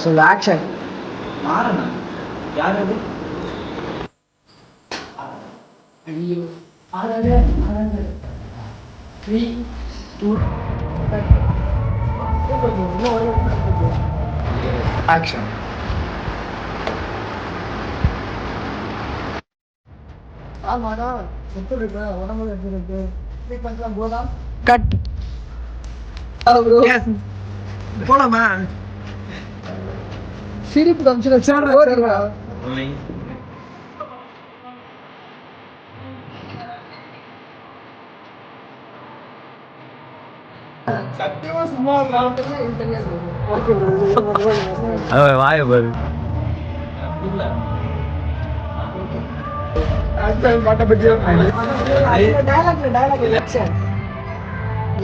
சொல்லு ஆக்ஷன். மாறனா யார் அது? ஐயோ ஆறாது 3 2 ஆக்ஷன். ஆமாடா எப்படி இருக்கு உடம்புல எப்படி இருக்கு ட்ரீட்மெண்ட்லாம் போதா? கட் போலாமா? சிரிப்பு காமிச்சுடா. சத்தியமா சும்மா வாய பாரு.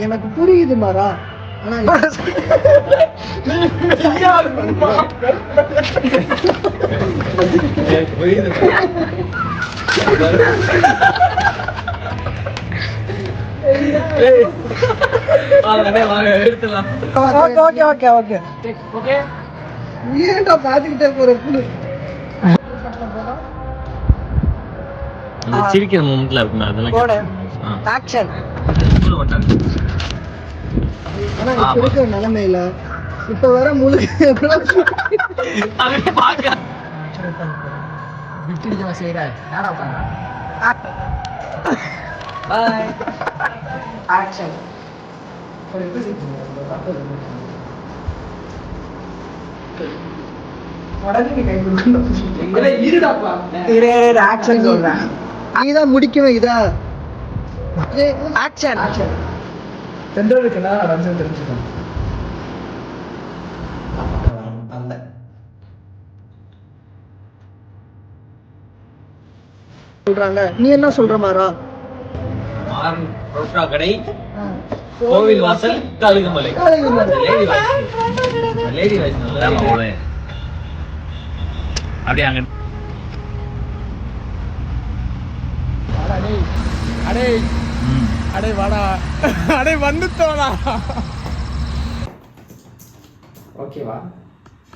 எனக்கு புரியுது மாறா. ஏன்டா பாத்துக்கிட்டே போற? சிரிக்கிற மூமெண்ட்ல இருக்குமே அதெல்லாம். ஆக்ஷன். ஆனா இப்ப இருக்கிற நிலைமையில இப்ப வர முழு ஆக்ஷன். ஆக்ஷன் சொல்றேன். நீதான் முடிக்கவே இதா. ஆக்ஷன். சென்றதுக்குன்னா ரன்சன் தெரிஞ்சுக்கணும். சொல்றாங்க. நீ என்ன சொல்ற மாறா? கடை, கோவில் வாசல், கழுகுமலை. லேடி வாய்ஸ் அப்படியே அங்க. அடே வாடா, அடே வந்துட்டோடா. ஓகேவா?